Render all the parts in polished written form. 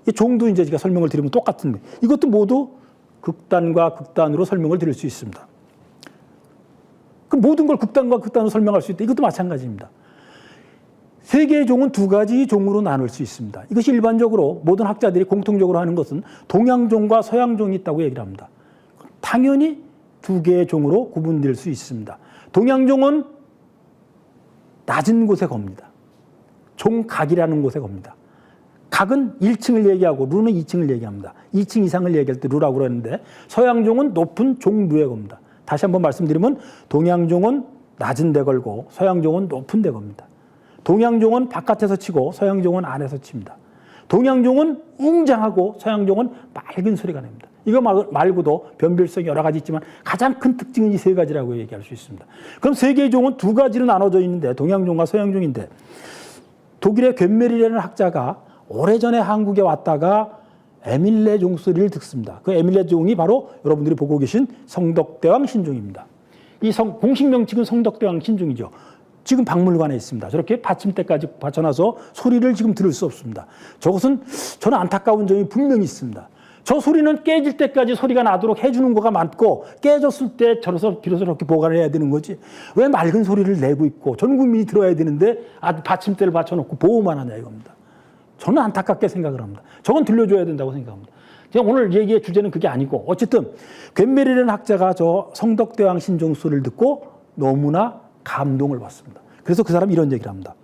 이 종도 이제 제가 설명을 드리면 똑같은데 이것도 모두 극단과 극단으로 설명을 드릴 수 있습니다. 그 모든 걸 극단과 극단으로 설명할 수 있다. 이것도 마찬가지입니다. 세계의 종은 두 가지 종으로 나눌 수 있습니다. 이것이 일반적으로 모든 학자들이 공통적으로 하는 것은 동양종과 서양종이 있다고 얘기를 합니다. 당연히 두 개의 종으로 구분될 수 있습니다. 동양종은 낮은 곳에 겁니다. 종각이라는 곳에 겁니다. 각은 1층을 얘기하고 루는 2층을 얘기합니다. 2층 이상을 얘기할 때 루라고 그러는데 서양종은 높은 종루에 겁니다. 다시 한번 말씀드리면 동양종은 낮은 데 걸고 서양종은 높은 데 겁니다. 동양종은 바깥에서 치고 서양종은 안에서 칩니다. 동양종은 웅장하고 서양종은 맑은 소리가 납니다. 이거 말고도 변별성이 여러 가지 있지만 가장 큰 특징은 이 세 가지라고 얘기할 수 있습니다. 그럼 세계의 종은 두 가지로 나눠져 있는데 동양종과 서양종인데 독일의 괸메리라는 학자가 오래전에 한국에 왔다가 에밀레 종소리를 듣습니다. 그 에밀레 종이 바로 여러분들이 보고 계신 성덕대왕 신종입니다. 이 공식 명칭은 성덕대왕 신종이죠. 지금 박물관에 있습니다. 저렇게 받침대까지 받쳐놔서 소리를 지금 들을 수 없습니다. 저것은 저는 안타까운 점이 분명히 있습니다. 저 소리는 깨질 때까지 소리가 나도록 해주는 거가 많고 깨졌을 때 비로소 저렇게 보관을 해야 되는 거지. 왜 맑은 소리를 내고 있고 전 국민이 들어야 되는데 받침대를 받쳐놓고 보호만 하냐 이겁니다. 저는 안타깝게 생각을 합니다. 저건 들려줘야 된다고 생각합니다. 제가 오늘 얘기의 주제는 그게 아니고 어쨌든 괸메리라는 학자가 저 성덕대왕 신종 소리를 듣고 너무나 감동을 받습니다. 그래서 그 사람이 이런 얘기를 합니다.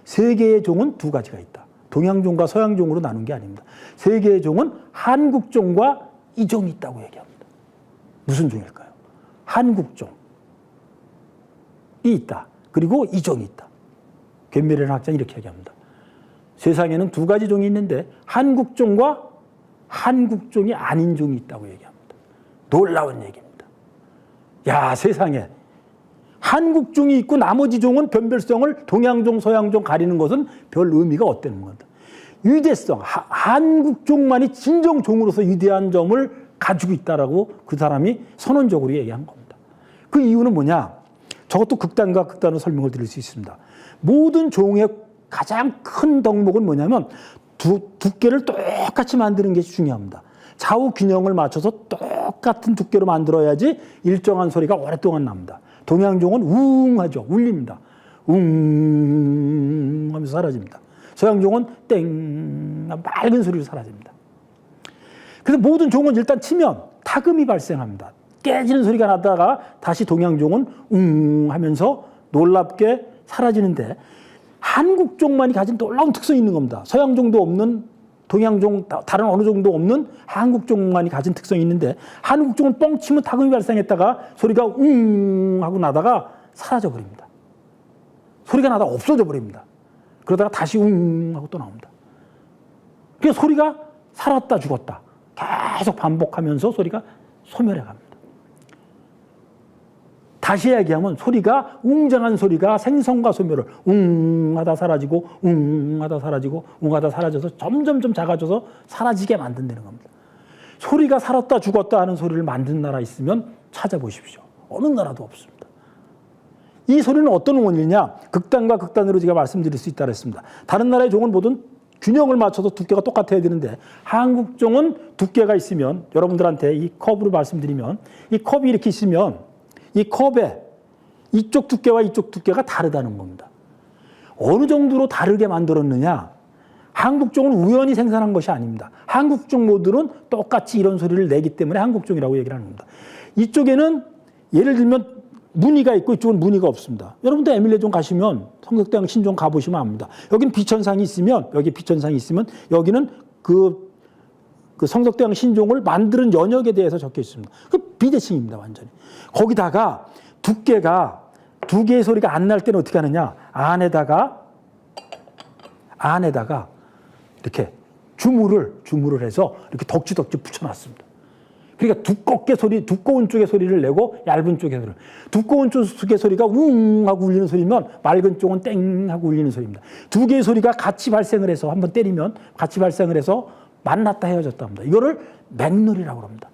세계의 종은 두 가지가 있다. 동양종과 서양종으로 나눈 게 아닙니다. 세계의 종은 한국종과 이종이 있다고 얘기합니다. 무슨 종일까요? 한국종이 있다. 그리고 이종이 있다. 괸메리라는 학자는 이렇게 얘기합니다. 세상에는 두 가지 종이 있는데 한국종과 한국종이 아닌 종이 있다고 얘기합니다. 놀라운 얘기입니다. 야, 세상에 한국종이 있고 나머지 종은 변별성을 동양종, 서양종 가리는 것은 별 의미가 없다는 겁니다. 위대성, 한국종만이 진정 종으로서 위대한 점을 가지고 있다라고 그 사람이 선언적으로 얘기한 겁니다. 그 이유는 뭐냐? 저것도 극단과 극단으로 설명을 드릴 수 있습니다. 모든 종의 가장 큰 덕목은 뭐냐면 두께를 똑같이 만드는 게 중요합니다. 좌우 균형을 맞춰서 똑같은 두께로 만들어야지 일정한 소리가 오랫동안 납니다. 동양종은 웅 하죠. 울립니다. 웅 하면서 사라집니다. 서양종은 땡 맑은 소리로 사라집니다. 그래서 모든 종은 일단 치면 타금이 발생합니다. 깨지는 소리가 나다가 다시 동양종은 웅 하면서 놀랍게 사라지는데 한국종만이 가진 놀라운 특성이 있는 겁니다. 서양종도 없는 동양종, 다른 어느 종도 없는 한국종만이 가진 특성이 있는데 한국종은 뻥 치면 타금이 발생했다가 소리가 웅 하고 나다가 사라져 버립니다. 소리가 나다가 없어져 버립니다. 그러다가 다시 웅 하고 또 나옵니다. 그래서 소리가 살았다 죽었다 계속 반복하면서 소리가 소멸해 갑니다. 다시 얘기하면 소리가 웅장한 소리가 생성과 소멸을 웅 하다 사라지고 웅 하다 사라지고 웅 하다 사라져서 점점점 작아져서 사라지게 만든다는 겁니다. 소리가 살았다 죽었다 하는 소리를 만든 나라 있으면 찾아보십시오. 어느 나라도 없습니다. 이 소리는 어떤 원리냐? 극단과 극단으로 제가 말씀드릴 수 있다 그랬습니다. 다른 나라의 종은 모든 균형을 맞춰서 두께가 똑같아야 되는데 한국종은 두께가 있으면 여러분들한테 이 컵으로 말씀드리면 이 컵이 이렇게 있으면 이 컵에 이쪽 두께와 이쪽 두께가 다르다는 겁니다. 어느 정도로 다르게 만들었느냐? 한국종은 우연히 생산한 것이 아닙니다. 한국종 모두는 똑같이 이런 소리를 내기 때문에 한국종이라고 얘기를 하는 겁니다. 이쪽에는 예를 들면 무늬가 있고 이쪽은 무늬가 없습니다. 여러분들 에밀레종 가시면 성덕대왕 신종 가보시면 압니다. 여기는 비천상이 있으면 여기 비천상이 있으면 여기는 그 성덕대왕 신종을 만드는 연역에 대해서 적혀 있습니다. 그 비대칭입니다, 완전히. 거기다가 두께가 두 개의 소리가 안 날 때는 어떻게 하느냐? 안에다가 이렇게 주물을 해서 이렇게 덕지덕지 붙여놨습니다. 그러니까 두꺼운 쪽의 소리를 내고 얇은 쪽의 소리를. 두꺼운 쪽의 소리가 웅 하고 울리는 소리면 맑은 쪽은 땡 하고 울리는 소리입니다. 두 개의 소리가 같이 발생을 해서 한번 때리면 같이 발생을 해서 만났다 헤어졌다 합니다. 이거를 맥놀이라고 합니다.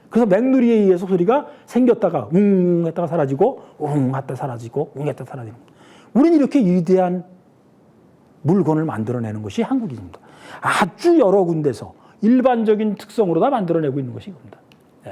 그래서 맥놀이에 의해서 소리가 생겼다가 웅 했다가 사라지고 웅 했다 사라지고 웅 했다 사라지고 우리는 이렇게 위대한 물건을 만들어내는 것이 한국입니다. 아주 여러 군데서 일반적인 특성으로 다 만들어내고 있는 것이 이겁니다.